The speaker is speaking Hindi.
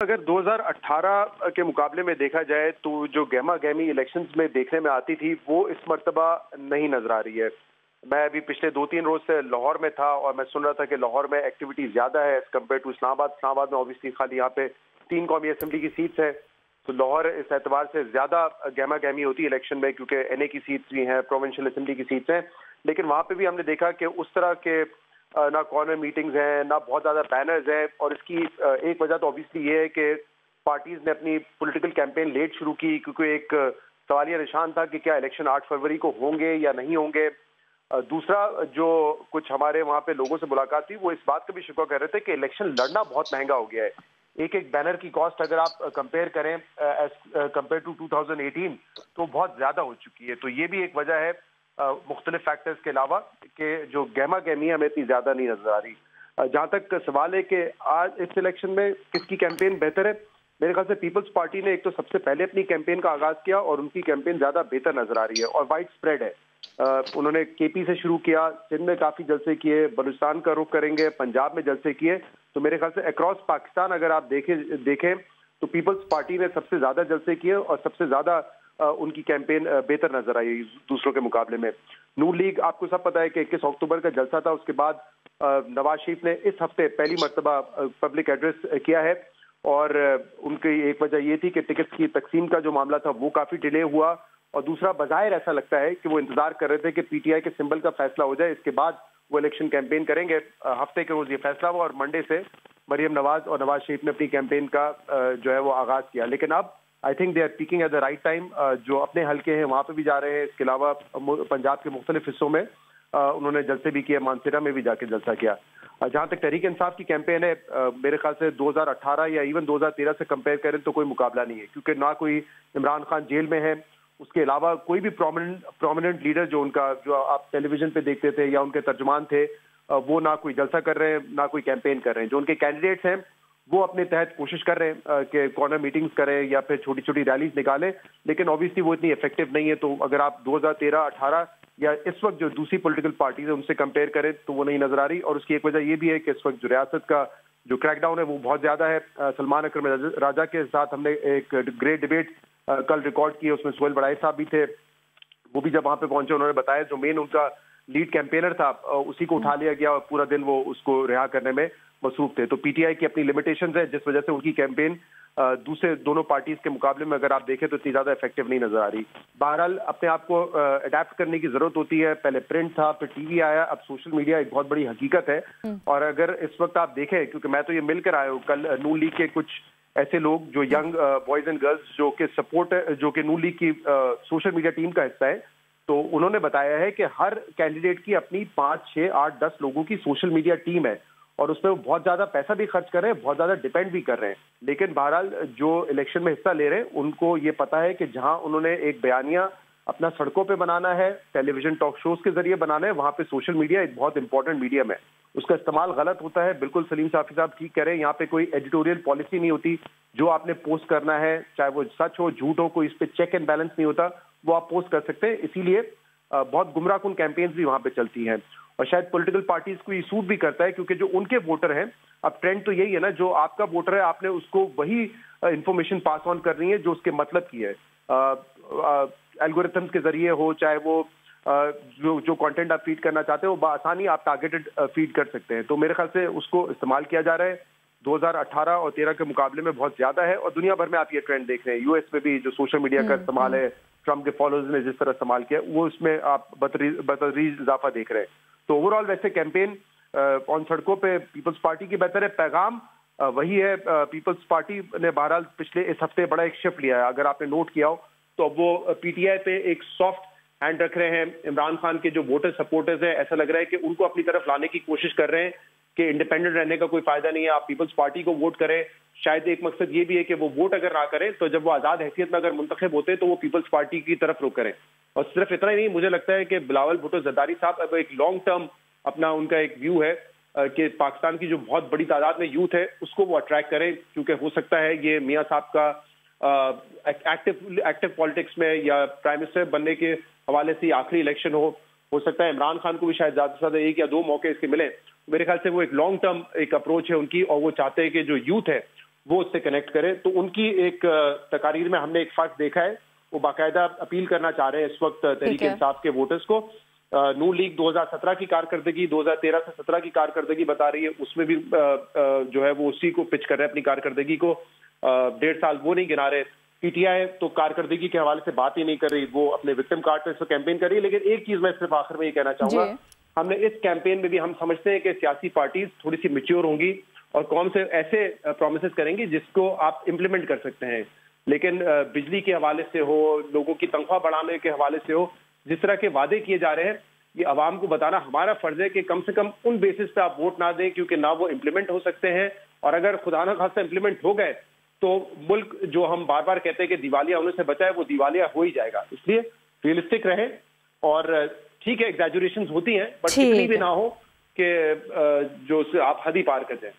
अगर 2018 के मुकाबले में देखा जाए तो जो गहमा गहमी इलेक्शंस में देखने में आती थी वो इस मर्तबा नहीं नजर आ रही है। मैं अभी पिछले 2-3 रोज से लाहौर में था और मैं सुन रहा था कि लाहौर में एक्टिविटी ज्यादा है एज कम्पेयर टू इस्लामाबाद में ऑब्वियसली खाली यहाँ पे 3 कौमी असेंबली की सीट्स है, तो लाहौर इस एतबार से ज्यादा गहमा गहमी होती है इलेक्शन में क्योंकि एनए की सीट्स भी हैं, प्रोविंशियल असेंबली की सीट्स हैं। लेकिन वहां पे भी हमने देखा कि उस तरह के ना कॉर्नर मीटिंग्स हैं, ना बहुत ज्यादा बैनर्स हैं। और इसकी एक वजह तो ऑब्वियसली ये है कि पार्टीज ने अपनी पॉलिटिकल कैंपेन लेट शुरू की क्योंकि एक सवालिया निशान था कि क्या इलेक्शन 8 फरवरी को होंगे या नहीं होंगे। दूसरा, जो कुछ हमारे वहां पे लोगों से मुलाकात हुई वो इस बात का भी शिकवा कर रहे थे कि इलेक्शन लड़ना बहुत महंगा हो गया है। एक एक बैनर की कॉस्ट अगर आप कंपेयर करें एज कंपेयर टू 2018 तो बहुत ज्यादा हो चुकी है। तो ये भी एक वजह है मुख्तलिफ फैक्टर्स के अलावा कि जो गहमा गहमी हमें इतनी ज्यादा नहीं नजर आ रही। जहां तक सवाल है कि आज इस इलेक्शन में किसकी कैंपेन बेहतर है, मेरे ख्याल से पीपल्स पार्टी ने एक तो सबसे पहले अपनी कैंपेन का आगाज किया और उनकी कैंपेन ज्यादा बेहतर नजर आ रही है और वाइड स्प्रेड है। उन्होंने केपी से शुरू किया, सिंध में काफी जलसे किए, बलूचिस्तान का रुख करेंगे, पंजाब में जलसे किए। तो मेरे ख्याल से अक्रॉस पाकिस्तान अगर आप देखें तो पीपल्स पार्टी ने सबसे ज्यादा जलसे किए और सबसे ज्यादा उनकी कैंपेन बेहतर नजर आई दूसरों के मुकाबले में। नून लीग, आपको सब पता है कि 21 अक्टूबर का जलसा था, उसके बाद नवाज शरीफ ने इस हफ्ते पहली मर्तबा पब्लिक एड्रेस किया है और उनकी एक वजह ये थी कि टिकट की तकसीम का जो मामला था वो काफी डिले हुआ और दूसरा बज़ाहिर ऐसा लगता है कि वो इंतजार कर रहे थे कि पीटीआई के सिंबल का फैसला हो जाए, इसके बाद वो इलेक्शन कैंपेन करेंगे। हफ्ते के रोज ये फैसला हुआ और मंडे से मरियम नवाज और नवाज शरीफ ने अपनी कैंपेन का जो है वो आगाज किया। लेकिन अब I think they are peaking at the right time. जो अपने हल्के हैं वहां पे भी जा रहे हैं, इसके अलावा पंजाब के मुख्तलिफ हिस्सों में उन्होंने जलसे भी किए, मानसरा में भी जाके जलसा किया। जहां तक तहरीक इंसाफ की कैंपेन है, मेरे ख्याल से 2018 या इवन 2013 से कंपेयर करें तो कोई मुकाबला नहीं है क्योंकि ना कोई इमरान खान जेल में है, उसके अलावा कोई भी प्रोमिनेंट लीडर जो आप टेलीविजन पे देखते थे या उनके तर्जुमान थे, वो ना कोई जलसा कर रहे हैं ना कोई कैंपेन कर रहे हैं। जो उनके कैंडिडेट्स हैं वो अपने तहत कोशिश कर रहे हैं कि कॉर्नर मीटिंग्स करें या फिर छोटी छोटी रैलीज निकालें, लेकिन ऑब्वियसली वो इतनी इफेक्टिव नहीं है। तो अगर आप 2013-18 या इस वक्त जो दूसरी पॉलिटिकल पार्टीज है उनसे कंपेयर करें तो वो नहीं नजर आ रही। और उसकी एक वजह ये भी है कि इस वक्त जो रियासत का जो क्रैकडाउन है वो बहुत ज्यादा है। सलमान अकरम राजा के साथ हमने एक ग्रेट डिबेट कल रिकॉर्ड की, उसमें सोहेल बड़ाई साहब भी थे। वो भी जब वहां पे पहुंचे उन्होंने बताया जो मेन उनका लीड कैंपेनर था उसी को उठा लिया गया और पूरा दिन वो उसको रिहा करने में मसरूफ थे। तो पीटीआई की अपनी लिमिटेशंस है जिस वजह से उनकी कैंपेन दूसरे दोनों पार्टीज के मुकाबले में अगर आप देखें तो इतनी ज्यादा इफेक्टिव नहीं नजर आ रही। बहरहाल अपने आप को अडेप्ट करने की जरूरत होती है। पहले प्रिंट था, फिर टीवी आया, अब सोशल मीडिया एक बहुत बड़ी हकीकत है। और अगर इस वक्त आप देखें, क्योंकि मैं तो ये मिलकर आया हूँ, कल नून लीग के कुछ ऐसे लोग जो यंग बॉयज एंड गर्ल्स जो कि नून लीग की सोशल मीडिया टीम का हिस्सा है, तो उन्होंने बताया है कि हर कैंडिडेट की अपनी 5, 6, 8, 10 लोगों की सोशल मीडिया टीम है और उसमें वो बहुत ज्यादा पैसा भी खर्च कर रहे हैं, बहुत ज्यादा डिपेंड भी कर रहे हैं। लेकिन बहरहाल जो इलेक्शन में हिस्सा ले रहे हैं उनको ये पता है कि जहां उन्होंने एक बयानिया अपना सड़कों पे बनाना है, टेलीविजन टॉक शोज के जरिए बनाना है, वहां पे सोशल मीडिया एक बहुत इंपॉर्टेंट मीडियम है। उसका इस्तेमाल गलत होता है, बिल्कुल सलीम साफी साहब ठीक कह रहे हैं। यहाँ पे कोई एडिटोरियल पॉलिसी नहीं होती, जो आपने पोस्ट करना है चाहे वो सच हो झूठ हो, कोई इस पे चेक एंड बैलेंस नहीं होता, वो आप पोस्ट कर सकते हैं। इसीलिए बहुत गुमराहकुन कैंपेन्स भी वहां पे चलती हैं और शायद पॉलिटिकल पार्टीज को ये सूट भी करता है क्योंकि जो उनके वोटर हैं, अब ट्रेंड तो यही है ना, जो आपका वोटर है आपने उसको वही इंफॉर्मेशन पास ऑन करनी है जो उसके मतलब की है, एल्गोरिथम्स के जरिए हो, चाहे वो जो कंटेंट आप फीड करना चाहते हो वो आसानी आप टारगेटेड फीड कर सकते हैं। तो मेरे ख्याल से उसको इस्तेमाल किया जा रहा है 2018 और 13 के मुकाबले में बहुत ज्यादा है और दुनिया भर में आप ये ट्रेंड देख रहे हैं। यूएस में भी जो सोशल मीडिया का इस्तेमाल है, ट्रम्प के फॉलोअर्स ने जिस तरह इस्तेमाल किया, वो उसमें आप बतदरीज इजाफा देख रहे हैं। तो ओवरऑल वैसे कैंपेन ऑन सड़कों पे पीपल्स पार्टी की बेहतर है, पैगाम वही है। पीपल्स पार्टी ने बहरहाल पिछले इस हफ्ते बड़ा एक शिफ्ट लिया है, अगर आपने नोट किया हो तो अब वो पीटीआई पे एक सॉफ्ट हैंड रख रहे हैं। इमरान खान के जो वोटर सपोर्टर्स है, ऐसा लग रहा है कि उनको अपनी तरफ लाने की कोशिश कर रहे हैं कि इंडिपेंडेंट रहने का कोई फायदा नहीं है, आप पीपल्स पार्टी को वोट करें। शायद एक मकसद ये भी है कि वो वोट अगर ना करें तो जब वो आजाद हैसियत में अगर मुंतखब होते हैं तो वो पीपल्स पार्टी की तरफ रुख करें। और सिर्फ इतना ही नहीं, मुझे लगता है कि बिलावल भुट्टो जरदारी साहब अब एक लॉन्ग टर्म अपना उनका एक व्यू है कि पाकिस्तान की जो बहुत बड़ी तादाद में यूथ है उसको वो अट्रैक्ट करें, क्योंकि हो सकता है ये मियाँ साहब का एक्टिव पॉलिटिक्स में या प्राइम मिनिस्टर बनने के हवाले से आखिरी इलेक्शन हो सकता है इमरान खान को भी शायद ज्यादा से ज्यादा 1 या 2 मौके इसके मिले। मेरे ख्याल से वो एक लॉन्ग टर्म एक अप्रोच है उनकी और वो चाहते हैं कि जो यूथ है वो उससे कनेक्ट करे। तो उनकी एक तकारीर में हमने एक फर्क देखा है, वो बाकायदा अपील करना चाह रहे हैं इस वक्त तहरीक इंसाफ के वोटर्स को। नून लीग 2017 की कारकर्दगी, 2013 से 17 की कारकर्दगी बता रही है, उसमें भी जो है वो उसी को पिच कर रहे हैं अपनी कारकर्दगी को। 1.5 साल वो नहीं गिना रहे। पीटीआई तो कारकर्दगी के हवाले से बात ही नहीं कर रही, वो अपने विक्टिम कार्ड पे कैंपेन कर रही है। लेकिन एक चीज मैं सिर्फ आखिर में ये कहना चाहूंगा, हमने इस कैंपेन में भी हम समझते हैं कि सियासी पार्टीज थोड़ी सी मैच्योर होंगी और कौन से ऐसे प्रोमिसेस करेंगी जिसको आप इम्प्लीमेंट कर सकते हैं। लेकिन बिजली के हवाले से हो, लोगों की तनख्वाह बढ़ाने के हवाले से हो, जिस तरह के वादे किए जा रहे हैं, ये अवाम को बताना हमारा फर्ज है कि कम से कम उन बेसिस पे आप वोट ना दें, क्योंकि ना वो इम्प्लीमेंट हो सकते हैं, और अगर खुदा न खास्ता इम्प्लीमेंट हो गए तो मुल्क जो हम बार बार कहते हैं कि दिवालिया होने से बचा है, वो दिवालिया हो ही जाएगा। इसलिए रियलिस्टिक रहें, और ठीक है एग्जैजुरेशंस होती हैं, बट इतनी भी ना हो कि जो आप हद ही पार कर जाएं।